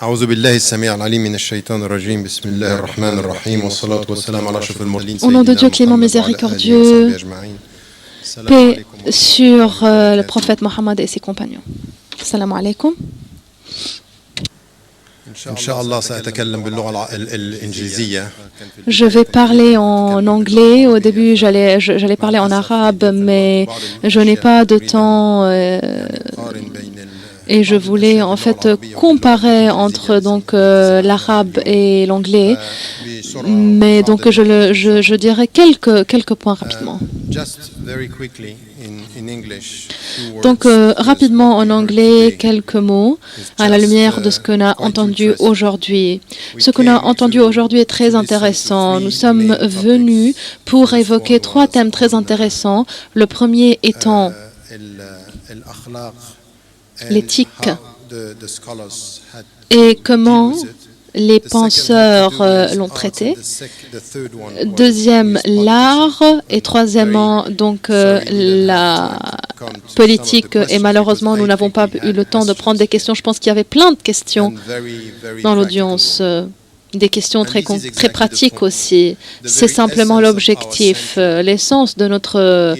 أعوذ بالله السميع العليم من الشيطان الرجيم بسم الله الرحمن الرحيم والصلاة والسلام على أشرف المرسلين Au nom de Dieu clément miséricordieux, paix sur le prophète Mohammed et ses compagnons. Salam alaikum. Je vais parler en anglais. Au début, j'allais parler en arabe, mais je n'ai pas de temps et je voulais en fait comparer entre l'arabe et l'anglais. Mais donc je dirais quelques points rapidement. Donc rapidement en anglais, quelques mots à la lumière de ce qu'on a entendu aujourd'hui. Ce qu'on a entendu aujourd'hui est très intéressant. Nous sommes venus pour évoquer trois thèmes très intéressants. Le premier étant l'éthique et comment les penseurs l'ont traité. Deuxième, l'art. Et troisièmement, donc, la politique. Et malheureusement, nous n'avons pas eu le temps de prendre des questions. Je pense qu'il y avait plein de questions dans l'audience. Des questions très pratiques aussi. C'est simplement l'objectif. L'essence de notre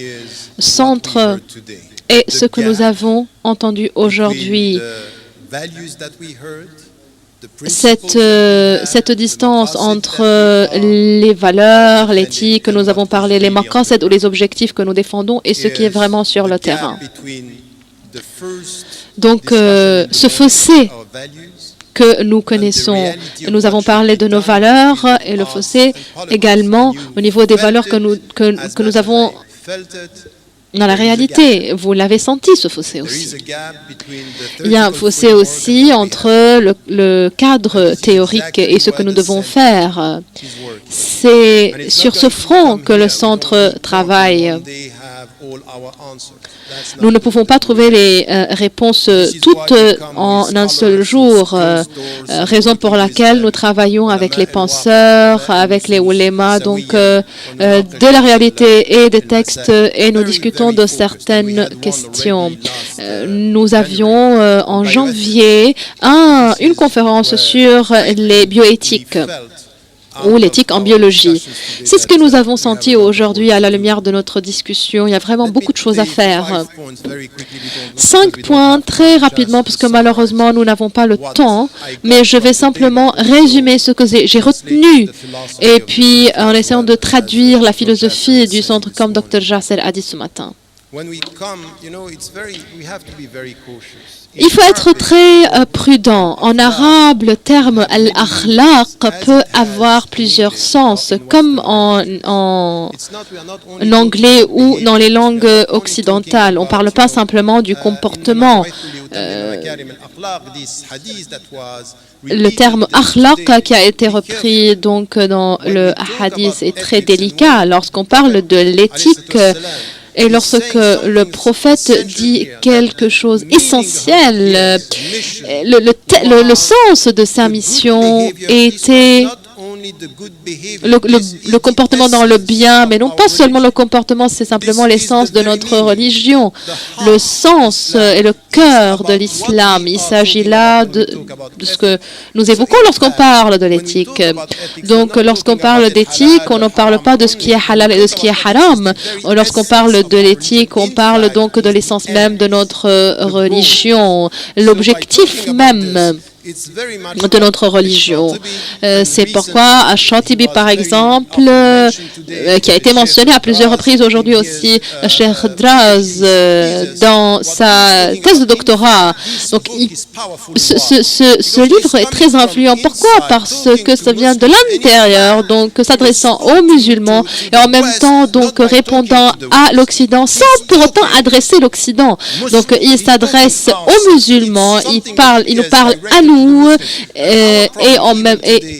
centre est ce que nous avons entendu aujourd'hui. Cette distance entre les valeurs, l'éthique que nous avons parlé, les maqasid ou les objectifs que nous défendons et ce qui est vraiment sur le terrain. Donc, ce fossé que nous connaissons, nous avons parlé de nos valeurs et le fossé également au niveau des valeurs que nous avons dans la réalité. Vous l'avez senti, ce fossé aussi. Il y a un fossé aussi entre le cadre théorique et ce que nous devons faire. C'est sur ce front que le centre travaille. Nous ne pouvons pas trouver les réponses toutes en un seul jour, raison pour laquelle nous travaillons avec les penseurs, avec les oulémas, donc de la réalité et des textes, et nous discutons de certaines questions. Nous avions en janvier une conférence sur les bioéthiques ou l'éthique en biologie. C'est ce que nous avons senti aujourd'hui à la lumière de notre discussion. Il y a vraiment beaucoup de choses à faire. 5 points très rapidement, parce que malheureusement, nous n'avons pas le temps, mais je vais simplement résumer ce que j'ai retenu, et puis en essayant de traduire la philosophie du centre comme Dr. Jasser a dit ce matin. Il faut être très prudent. En arabe, le terme al-akhlaq peut avoir plusieurs sens, comme en anglais ou dans les langues occidentales. On ne parle pas simplement du comportement. Le terme akhlaq qui a été repris donc dans le hadith est très délicat. Lorsqu'on parle de l'éthique, et lorsque le prophète dit quelque chose d'essentiel, le sens de sa mission était le comportement dans le bien, mais non pas seulement le comportement, c'est simplement l'essence de notre religion, le sens et le cœur de l'islam. Il s'agit là de ce que nous évoquons lorsqu'on parle de l'éthique. Donc, lorsqu'on parle d'éthique, on ne parle pas de ce qui est halal et de ce qui est haram. Lorsqu'on parle de l'éthique, on parle donc de l'essence même de notre religion, l'objectif même de notre religion. C'est pourquoi Ash-Shatibi, par exemple, qui a été mentionné à plusieurs reprises aujourd'hui aussi, Cheikh Draz, dans sa thèse de doctorat. Donc, ce livre est très influent. Pourquoi? Parce que ça vient de l'intérieur, donc s'adressant aux musulmans et en même temps donc répondant à l'Occident sans pour autant adresser l'Occident. Donc, il s'adresse aux musulmans, il nous parle à nous. Et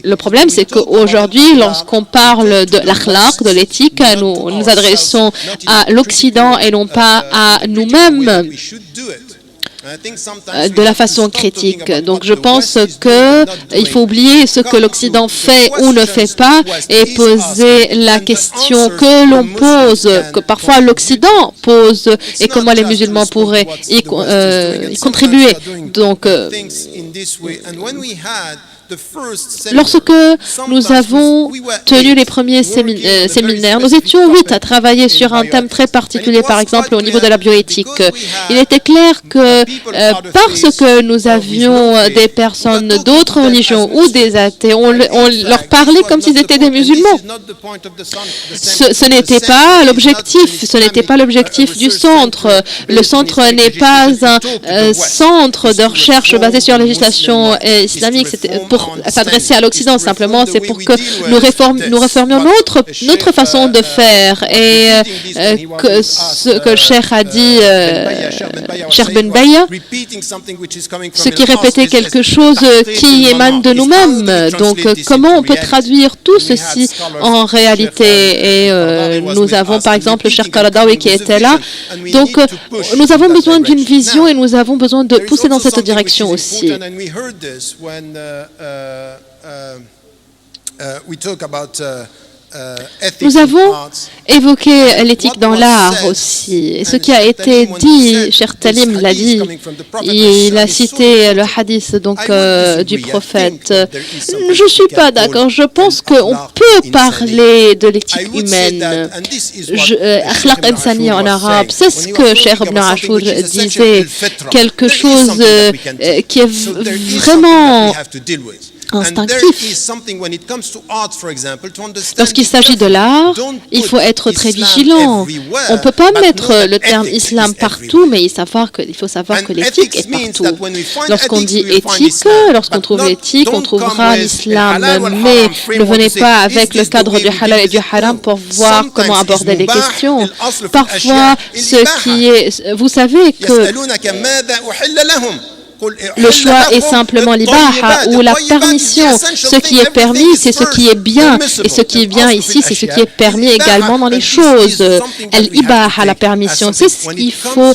le problème, c'est qu'aujourd'hui, lorsqu'on parle de l'akhlaq, de l'éthique, nous nous adressons à l'Occident et non pas à nous-mêmes. de la façon critique. Donc je pense qu'il faut oublier ce que l'Occident fait ou ne fait pas et poser la question que l'on pose, que parfois l'Occident pose, et comment les musulmans pourraient y contribuer. Donc, lorsque nous avons tenu les premiers séminaires, nous étions 8 à travailler sur un thème très particulier, par exemple au niveau de la bioéthique. Il était clair que parce que nous avions des personnes d'autres religions ou des athées, on leur parlait comme s'ils étaient des musulmans. Ce n'était pas l'objectif, ce n'était pas l'objectif du centre. Le centre n'est pas un centre de recherche basé sur la législation islamique. C'était pour s'adresser à l'Occident, simplement, c'est pour que nous réformions notre façon de faire. Et que ce que le Cheikh a dit, Cheikh Ben Baya, ce qui répétait quelque chose qui émane de nous-mêmes. Donc, comment on peut traduire tout ceci en réalité? Et nous avons, par exemple, le Cheikh Qaradawi qui était là. Donc, nous avons besoin d'une vision et nous avons besoin de pousser dans cette direction aussi. Nous avons évoqué l'éthique dans l'art aussi. Et ce qui a été dit, Cheikh Talim l'a dit, il a cité le hadith du prophète. Je ne suis pas d'accord. Je pense qu'on peut parler de l'éthique humaine. Akhlaq insani en arabe, c'est ce que Cheikh Ibn Ashur disait. Quelque chose qui est vraiment instinctif. Lorsqu'il s'agit de l'art, il faut être très vigilant. On ne peut pas mettre le terme islam partout, mais il faut savoir que l'éthique est partout. Lorsqu'on dit éthique, lorsqu'on trouve l'éthique, on trouvera l'islam. Mais ne venez pas avec le cadre du halal et du haram pour voir comment aborder les questions. Parfois, vous savez que le choix est simplement l'ibaha ou la permission. Ce qui est permis, c'est ce qui est bien. Et ce qui est bien ici, c'est ce qui est permis également dans les choses. Al-ibaha, la permission, c'est ce qu'il faut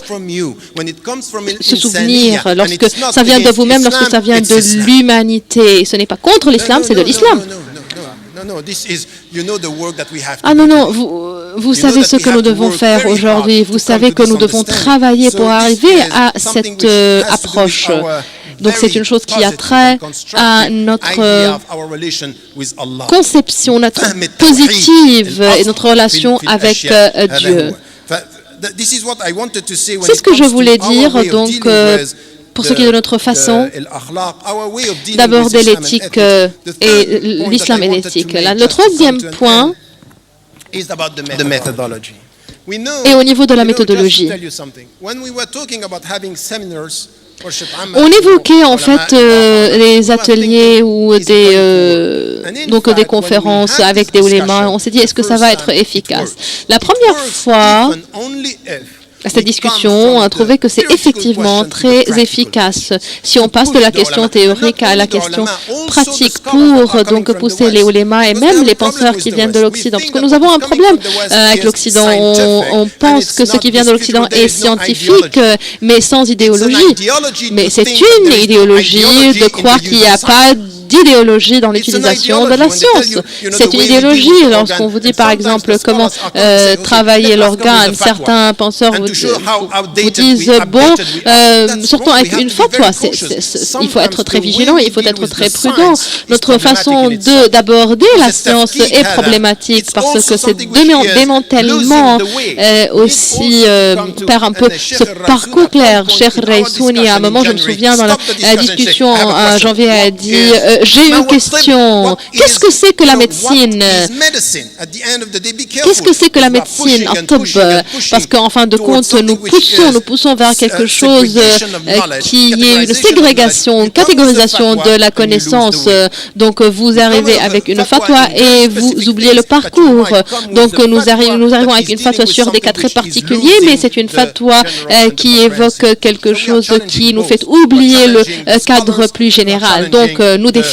se souvenir lorsque ça vient de vous-même, lorsque ça vient de l'humanité. Ce n'est pas contre l'islam, c'est de l'islam. Ah non, vous savez ce que nous devons faire aujourd'hui. Vous savez que nous devons travailler pour arriver à cette approche. Donc c'est une chose qui a trait à notre conception, notre positive et notre relation avec Dieu. C'est ce que je voulais dire, donc pour ce qui est de notre façon d'aborder l'éthique et l'islam et l'éthique. Le troisième point est au niveau de la méthodologie. On évoquait en fait les ateliers ou des conférences avec des ulémas. On s'est dit, est-ce que ça va être efficace? La première fois, cette discussion, on a trouvé que c'est effectivement très efficace si on passe de la question théorique à la question pratique pour donc pousser les ulémas et même les penseurs qui viennent de l'Occident. Parce que nous avons un problème avec l'Occident. On pense que ce qui vient de l'Occident est scientifique, mais sans idéologie. Mais c'est une idéologie de croire qu'il n'y a pas d'idéologie dans l'utilisation de la science. C'est une idéologie. Lorsqu'on vous dit, par exemple, comment travailler l'organe, certains penseurs vous disent, bon, surtout avec une fatwa, il faut être très vigilant et il faut être très prudent. Notre façon d'aborder la science est problématique parce que c'est démantèlement aussi perd un peu ce parcours clair. Cheikh Reisouni, à un moment, je me souviens, dans la discussion en janvier, a dit j'ai une question. Qu'est-ce que c'est que la médecine? Qu'est-ce que c'est que la médecine en top? Parce qu'en fin de compte, nous poussons vers quelque chose qui est une ségrégation, une catégorisation de la connaissance. Donc, vous arrivez avec une fatwa et vous oubliez le parcours. Donc, nous arrivons avec une fatwa sur des cas très particuliers, mais c'est une fatwa qui évoque quelque chose qui nous fait oublier le cadre plus général. Donc, nous défions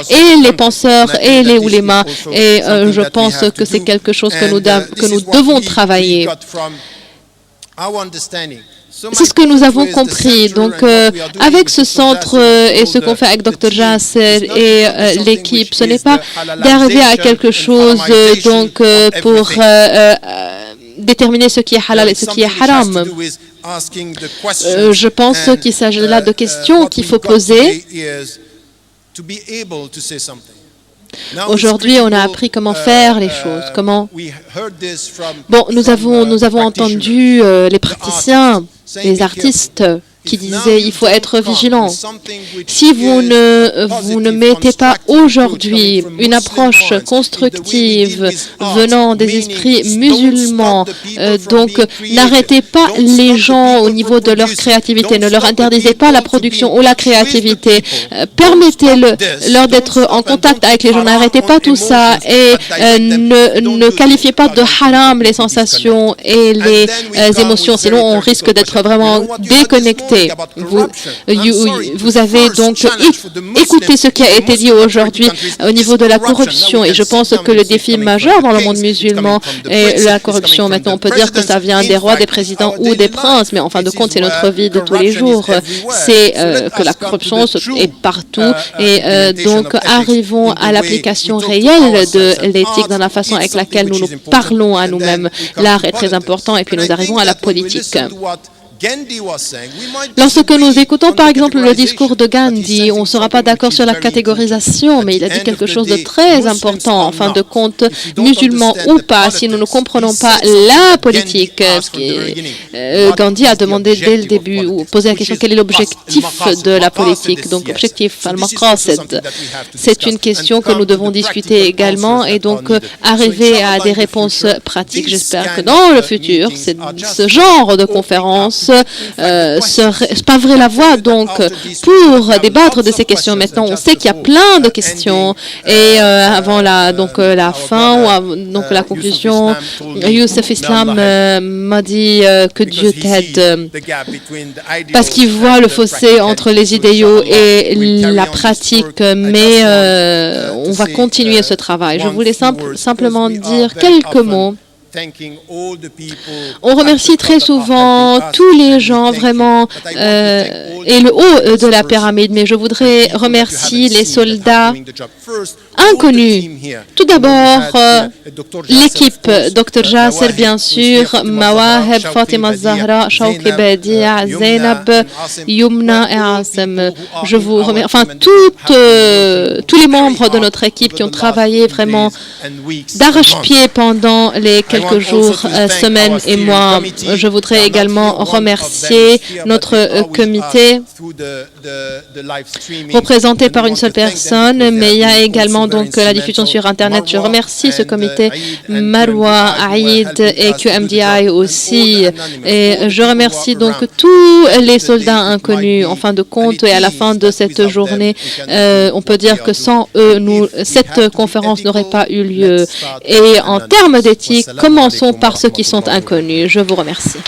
et les penseurs et les ulémas, et je pense que c'est quelque chose que nous devons travailler. C'est ce que nous avons compris. Donc, avec ce centre et ce qu'on fait avec Dr Jasser et l'équipe, ce n'est pas d'arriver à quelque chose pour déterminer ce qui est halal et ce qui est haram. Je pense qu'il s'agit là de questions qu'il faut poser. Aujourd'hui, on a appris comment faire les choses, comment... Bon, nous avons entendu les praticiens, les artistes qui disaient il faut être vigilant. Si vous ne mettez pas aujourd'hui une approche constructive venant des esprits musulmans, donc n'arrêtez pas les gens au niveau de leur créativité, ne leur interdisez pas la production ou la créativité, permettez-leur d'être en contact avec les gens, n'arrêtez pas tout ça et ne qualifiez pas de haram les sensations et les émotions, sinon on risque d'être vraiment déconnecté. Vous avez donc écouté ce qui a été dit aujourd'hui au niveau de la corruption et je pense que le défi majeur dans le monde musulman est la corruption. Maintenant, on peut dire que ça vient des rois, des présidents ou des princes, mais en fin de compte, c'est notre vie de tous les jours. C'est que la corruption est partout et donc arrivons à l'application réelle de l'éthique dans la façon avec laquelle nous nous parlons à nous-mêmes. L'art est très important et puis nous arrivons à la politique. Lorsque nous écoutons par exemple le discours de Gandhi, on ne sera pas d'accord sur la catégorisation, mais il a dit quelque chose de très important. En fin de compte, musulmans ou pas, si nous ne comprenons pas la politique, Gandhi a demandé dès le début, ou posé la question, quel est l'objectif de la politique? Donc, l'objectif, al-maqasid, c'est une question que nous devons discuter également et donc arriver à des réponses pratiques. J'espère que dans le futur, ce genre de conférence paverait la voie donc pour débattre de ces questions. Maintenant, on sait qu'il y a plein de questions et avant la fin ou la conclusion, Youssef Islam m'a dit que Dieu t'aide parce qu'il voit le fossé entre les idéaux et la pratique, mais on va continuer ce travail. Je voulais simplement dire quelques mots. On remercie très souvent tous les gens vraiment et le haut de la pyramide, mais je voudrais remercier les soldats inconnus. Tout d'abord, l'équipe, Dr Jasser bien sûr, Mawaheb, Fatima Zahra, Shawki Badia, Zainab, Yumna et Asem. Je vous remercie, enfin tous les membres de notre équipe qui ont travaillé vraiment d'arrache-pied pendant les quelques jours, semaines et mois. Je voudrais également remercier notre comité représenté par une seule personne, mais il y a également donc la diffusion sur Internet. Je remercie ce comité, Marwa, Aïd et QMDI aussi. Et je remercie donc tous les soldats inconnus. En fin de compte, et à la fin de cette journée, on peut dire que sans eux, cette conférence n'aurait pas eu lieu. Et en termes d'éthique, commençons par ceux qui sont inconnus. Je vous remercie.